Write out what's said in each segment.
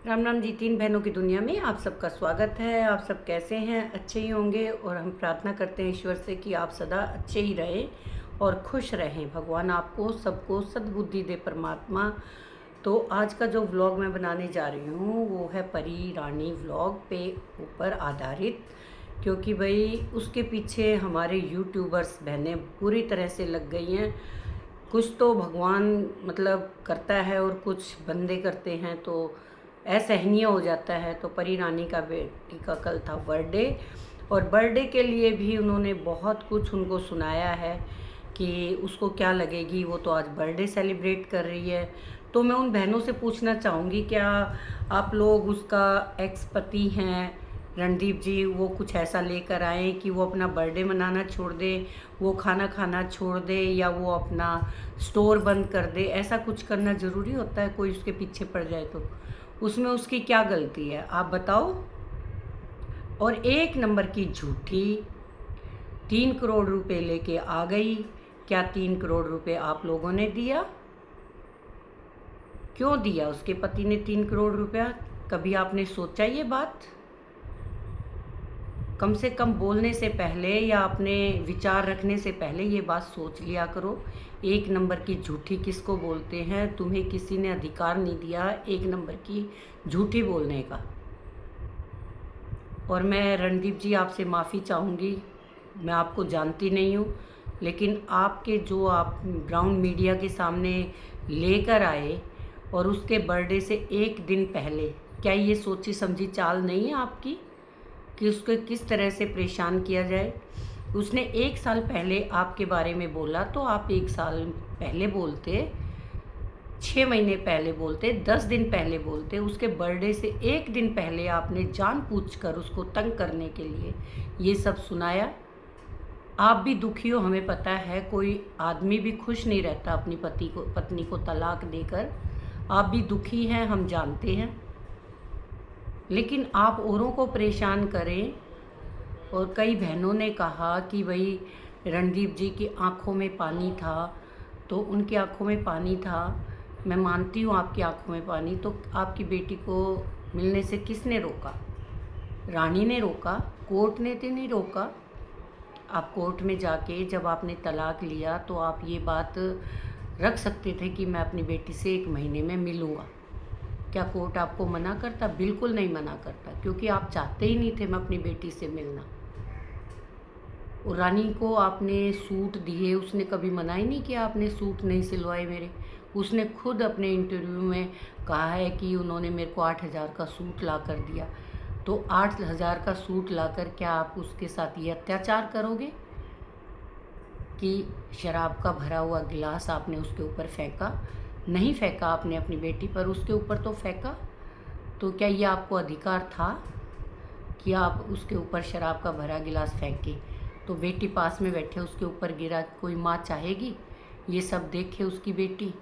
राम राम जी। तीन बहनों की दुनिया में आप सबका स्वागत है। आप सब कैसे हैं? अच्छे ही होंगे। और हम प्रार्थना करते हैं ईश्वर से कि आप सदा अच्छे ही रहें और खुश रहें। भगवान आपको सबको सद्बुद्धि दे परमात्मा। तो आज का जो व्लॉग मैं बनाने जा रही हूँ वो है परी रानी व्लॉग पे ऊपर आधारित, क्योंकि भाई उसके पीछे हमारे यूट्यूबर्स बहनें पूरी तरह से लग गई हैं। कुछ तो भगवान मतलब करता है और कुछ बंदे करते हैं तो असहनीय हो जाता है। तो परी रानी का बेटी का कल था बर्थडे, और बर्थडे के लिए भी उन्होंने बहुत कुछ उनको सुनाया है कि उसको क्या लगेगी। वो तो आज बर्थडे सेलिब्रेट कर रही है। तो मैं उन बहनों से पूछना चाहूँगी, क्या आप लोग उसका एक्स पति हैं रणदीप जी, वो कुछ ऐसा लेकर आए कि वो अपना बर्थडे मनाना छोड़ दे, वो खाना खाना छोड़ दे, या वो अपना स्टोर बंद कर दे? ऐसा कुछ करना ज़रूरी होता है? कोई उसके पीछे पड़ जाए तो उसमें उसकी क्या गलती है, आप बताओ। और एक नंबर की झूठी 3 करोड़ रुपए लेके आ गई। क्या 3 करोड़ रुपए आप लोगों ने दिया? क्यों दिया उसके पति ने 3 करोड़ रुपया? कभी आपने सोचा ये बात? कम से कम बोलने से पहले या अपने विचार रखने से पहले ये बात सोच लिया करो। एक नंबर की झूठी किसको बोलते हैं? तुम्हें किसी ने अधिकार नहीं दिया एक नंबर की झूठी बोलने का। और मैं रणदीप जी आपसे माफ़ी चाहूँगी, मैं आपको जानती नहीं हूँ, लेकिन आपके जो आप ग्राउंड मीडिया के सामने लेकर आए और उसके बर्थडे से एक दिन पहले, क्या ये सोची समझी चाल नहीं है आपकी कि उसको किस तरह से परेशान किया जाए? उसने 1 साल पहले आपके बारे में बोला तो आप 1 साल पहले बोलते, 6 महीने पहले बोलते, 10 दिन पहले बोलते। उसके बर्थडे से एक दिन पहले आपने जानबूझकर उसको तंग करने के लिए ये सब सुनाया। आप भी दुखी हो, हमें पता है। कोई आदमी भी खुश नहीं रहता अपनी पत्नी को तलाक देकर। आप भी दुखी हैं, हम जानते हैं, लेकिन आप औरों को परेशान करें। और कई बहनों ने कहा कि भाई रणदीप जी की आंखों में पानी था, तो उनकी आंखों में पानी था। मैं मानती हूँ आपकी आंखों में पानी, तो आपकी बेटी को मिलने से किसने रोका? रानी ने रोका, कोर्ट ने तो नहीं रोका। आप कोर्ट में जाके जब आपने तलाक लिया तो आप ये बात रख सकते थे कि मैं अपनी बेटी से 1 महीने में मिलूँगा। क्या कोर्ट आपको मना करता? बिल्कुल नहीं मना करता, क्योंकि आप चाहते ही नहीं थे मैं अपनी बेटी से मिलना। और रानी को आपने सूट दिए, उसने कभी मना ही नहीं किया आपने सूट नहीं सिलवाए मेरे। उसने खुद अपने इंटरव्यू में कहा है कि उन्होंने मेरे को 8,000 का सूट ला कर दिया। तो 8,000 का सूट लाकर क्या आप उसके साथ ये अत्याचार करोगे कि शराब का भरा हुआ गिलास आपने उसके ऊपर फेंका? नहीं फेंका आपने अपनी बेटी पर, उसके ऊपर तो फेंका। तो क्या ये आपको अधिकार था कि आप उसके ऊपर शराब का भरा गिलास फेंके? तो बेटी पास में बैठे उसके ऊपर गिरा, कोई माँ चाहेगी ये सब देखे उसकी बेटी?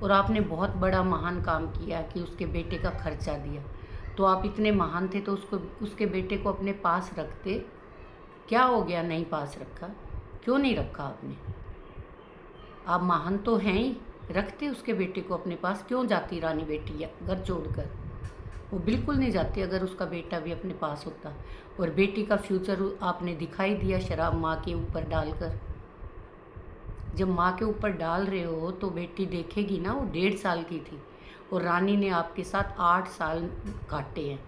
और आपने बहुत बड़ा महान काम किया कि उसके बेटे का खर्चा दिया। तो आप इतने महान थे तो उसके बेटे को अपने पास रखते। क्या हो गया नहीं पास रखा? क्यों नहीं रखा आपने? आप महान तो हैं ही, रखते उसके बेटे को अपने पास। क्यों जाती रानी बेटी घर छोड़कर? वो बिल्कुल नहीं जाती अगर उसका बेटा भी अपने पास होता। और बेटी का फ्यूचर आपने दिखाई दिया शराब माँ के ऊपर डालकर। जब माँ के ऊपर डाल रहे हो तो बेटी देखेगी ना। वो 1.5 साल की थी और रानी ने आपके साथ 8 साल काटे हैं।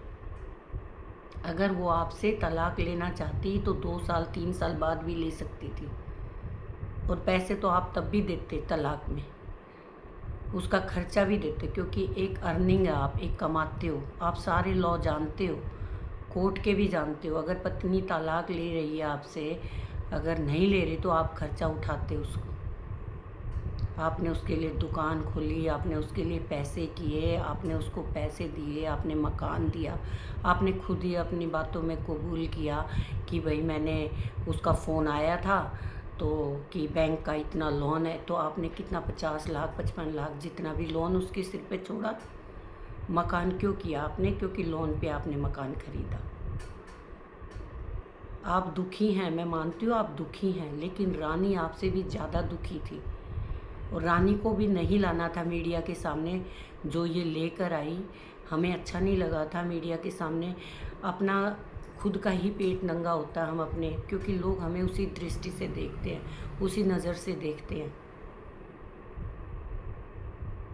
अगर वो आपसे तलाक लेना चाहती तो 2 साल 3 साल बाद भी ले सकती थी, और पैसे तो आप तब भी देते तलाक में, उसका खर्चा भी देते, क्योंकि एक अर्निंग है, आप एक कमाते हो। आप सारे लॉ जानते हो, कोर्ट के भी जानते हो। अगर पत्नी तलाक ले रही है आपसे, अगर नहीं ले रही तो आप खर्चा उठाते उसको। आपने उसके लिए दुकान खोली, आपने उसके लिए पैसे किए, आपने उसको पैसे दिए, आपने मकान दिया। आपने खुद ही अपनी बातों में कबूल किया कि भाई मैंने, उसका फ़ोन आया था तो कि बैंक का इतना लोन है, तो आपने कितना 50 लाख 55 लाख जितना भी लोन उसके सिर पे छोड़ा। मकान क्यों किया आपने? क्योंकि लोन पे आपने मकान खरीदा। आप दुखी हैं, मैं मानती हूँ आप दुखी हैं, लेकिन रानी आपसे भी ज़्यादा दुखी थी। और रानी को भी नहीं लाना था मीडिया के सामने, जो ये लेकर आई। हमें अच्छा नहीं लगा था मीडिया के सामने। अपना खुद का ही पेट नंगा होता है हम अपने, क्योंकि लोग हमें उसी दृष्टि से देखते हैं, उसी नज़र से देखते हैं।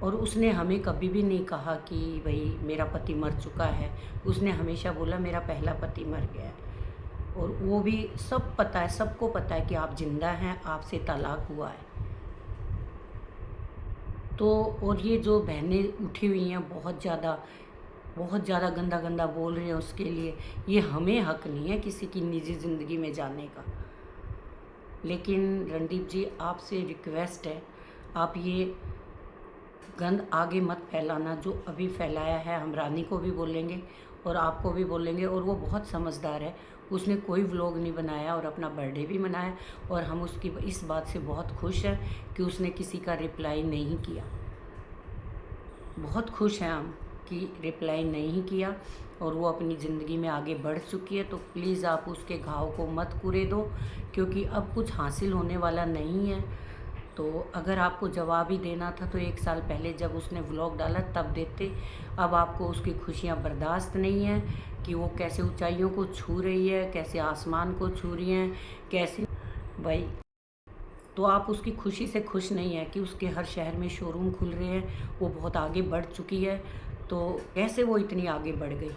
और उसने हमें कभी भी नहीं कहा कि भाई मेरा पति मर चुका है। उसने हमेशा बोला मेरा पहला पति मर गया है। और वो भी सब पता है, सबको पता है कि आप जिंदा हैं, आपसे तलाक हुआ है। तो और ये जो बहनें उठी हुई हैं बहुत ज़्यादा गंदा गंदा बोल रही हैं उसके लिए, ये हमें हक नहीं है किसी की निजी ज़िंदगी में जाने का। लेकिन रणदीप जी, आपसे रिक्वेस्ट है, आप ये गंद आगे मत फैलाना जो अभी फैलाया है। हम रानी को भी बोलेंगे और आपको भी बोलेंगे। और वो बहुत समझदार है, उसने कोई व्लॉग नहीं बनाया और अपना बर्थडे भी मनाया। और हम उसकी इस बात से बहुत खुश हैं कि उसने किसी का रिप्लाई नहीं किया। बहुत खुश हैं हम कि रिप्लाई नहीं किया और वो अपनी ज़िंदगी में आगे बढ़ चुकी है। तो प्लीज़ आप उसके घाव को मत कुरे दो, क्योंकि अब कुछ हासिल होने वाला नहीं है। तो अगर आपको जवाब ही देना था तो 1 साल पहले जब उसने व्लॉग डाला तब देते। अब आपको उसकी खुशियाँ बर्दाश्त नहीं है कि वो कैसे ऊंचाइयों को छू रही है, कैसे आसमान को छू रही हैं, कैसे भाई। तो आप उसकी खुशी से खुश नहीं है कि उसके हर शहर में शोरूम खुल रहे हैं, वो बहुत आगे बढ़ चुकी है। तो कैसे वो इतनी आगे बढ़ गई?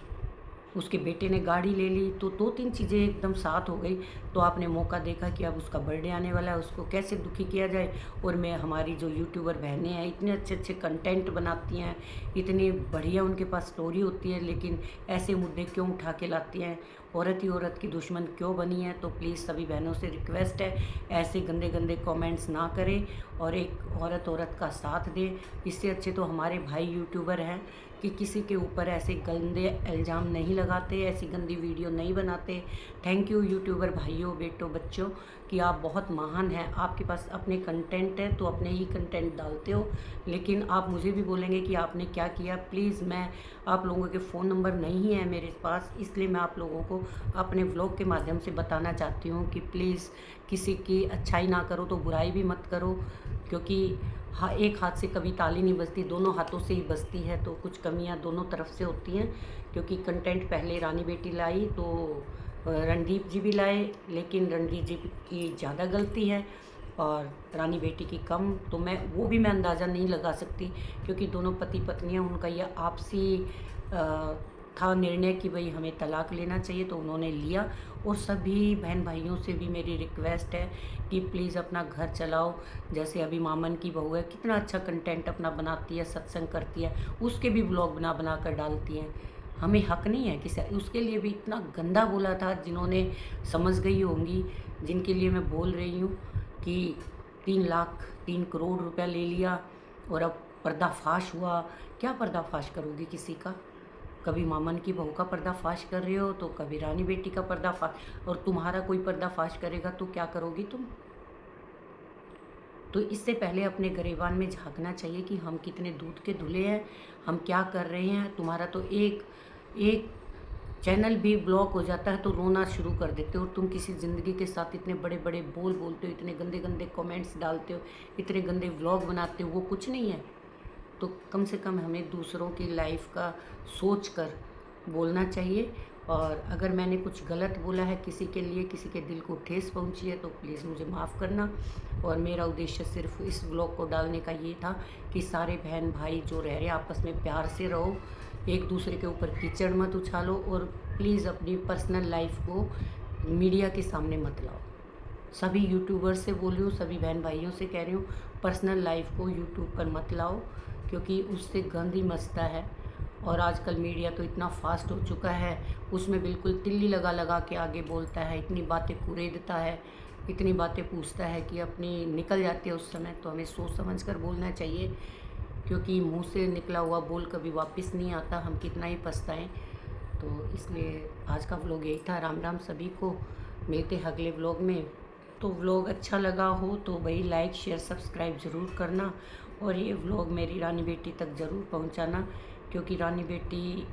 उसके बेटे ने गाड़ी ले ली, तो 2-3 चीज़ें एकदम साथ हो गई। तो आपने मौका देखा कि अब उसका बर्थडे आने वाला है, उसको कैसे दुखी किया जाए। और मैं हमारी जो यूट्यूबर बहनें हैं, इतने अच्छे अच्छे कंटेंट बनाती हैं, इतनी बढ़िया उनके पास स्टोरी होती है, लेकिन ऐसे मुद्दे क्यों उठा के लाती हैं? औरत ही औरत की दुश्मन क्यों बनी है? तो प्लीज़ सभी बहनों से रिक्वेस्ट है, ऐसे गंदे गंदे कमेंट्स ना करें और एक औरत का साथ दें। इससे अच्छे तो हमारे भाई यूट्यूबर हैं कि किसी के ऊपर ऐसे गंदे इल्ज़ाम नहीं लगाते, ऐसी गंदी वीडियो नहीं बनाते। थैंक यू यूट्यूबर भाइयों, बेटों, बच्चों, कि आप बहुत महान हैं। आपके पास अपने कंटेंट है तो अपने ही कंटेंट डालते हो, लेकिन आप मुझे भी बोलेंगे कि आपने क्या किया। प्लीज़, मैं आप लोगों के फ़ोन नंबर नहीं है मेरे पास, इसलिए मैं आप लोगों को अपने व्लॉग के माध्यम से बताना चाहती हूँ कि प्लीज़ किसी की अच्छाई ना करो तो बुराई भी मत करो, क्योंकि हाँ, एक हाथ से कभी ताली नहीं बजती, दोनों हाथों से ही बजती है। तो कुछ कमियां दोनों तरफ से होती हैं, क्योंकि कंटेंट पहले रानी बेटी लाई तो रणदीप जी भी लाए, लेकिन रणदीप जी की ज़्यादा गलती है और रानी बेटी की कम। तो मैं अंदाज़ा नहीं लगा सकती, क्योंकि दोनों पति पत्नियां, उनका यह आपसी था निर्णय कि भाई हमें तलाक लेना चाहिए, तो उन्होंने लिया। और सभी बहन भाइयों से भी मेरी रिक्वेस्ट है कि प्लीज़ अपना घर चलाओ। जैसे अभी मामन की बहू है, कितना अच्छा कंटेंट अपना बनाती है, सत्संग करती है, उसके भी ब्लॉग बना बना कर डालती हैं। हमें हक नहीं है कि उसके लिए भी इतना गंदा बोला था, जिन्होंने समझ गई होंगी, जिनके लिए मैं बोल रही हूँ कि 3 करोड़ रुपया ले लिया और अब पर्दाफाश हुआ। क्या पर्दाफाश करोगी किसी का? कभी मामन की बहू का पर्दाफाश कर रहे हो तो कभी रानी बेटी का पर्दाफाश, और तुम्हारा कोई पर्दाफाश करेगा तो क्या करोगी तुम? तो इससे पहले अपने गरेबान में झांकना चाहिए कि हम कितने दूध के धुले हैं, हम क्या कर रहे हैं। तुम्हारा तो एक एक चैनल भी ब्लॉक हो जाता है तो रोना शुरू कर देते हो। तुम किसी ज़िंदगी के साथ इतने बड़े बड़े बोल बोलते हो, इतने गंदे गंदे कमेंट्स डालते हो, इतने गंदे व्लॉग बनाते हो, वो कुछ नहीं है। तो कम से कम हमें दूसरों की लाइफ का सोच कर बोलना चाहिए। और अगर मैंने कुछ गलत बोला है किसी के लिए, किसी के दिल को ठेस पहुंची है, तो प्लीज़ मुझे माफ़ करना। और मेरा उद्देश्य सिर्फ इस ब्लॉग को डालने का ये था कि सारे बहन भाई जो रह रहे आपस में प्यार से रहो, एक दूसरे के ऊपर कीचड़ मत उछालो, और प्लीज़ अपनी पर्सनल लाइफ को मीडिया के सामने मत लाओ। सभी यूट्यूबर्स से बोल रही हूँ, सभी बहन भाइयों से कह रही हूँ, पर्सनल लाइफ को यूट्यूब पर मत लाओ, क्योंकि उससे गंद ही मचता है। और आजकल मीडिया तो इतना फास्ट हो चुका है, उसमें बिल्कुल तिल्ली लगा लगा के आगे बोलता है, इतनी बातें कुरेदता है, इतनी बातें पूछता है कि अपनी निकल जाती है उस समय। तो हमें सोच समझ कर बोलना चाहिए, क्योंकि मुंह से निकला हुआ बोल कभी वापस नहीं आता, हम कितना ही पछताएं। तो इसलिए आज का व्लॉग यही था। राम राम सभी को, मिलते हैं अगले व्लॉग में। तो व्लॉग अच्छा लगा हो तो भाई लाइक शेयर सब्सक्राइब ज़रूर करना, और ये व्लॉग मेरी रानी बेटी तक ज़रूर पहुंचाना, क्योंकि रानी बेटी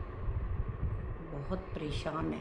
बहुत परेशान है।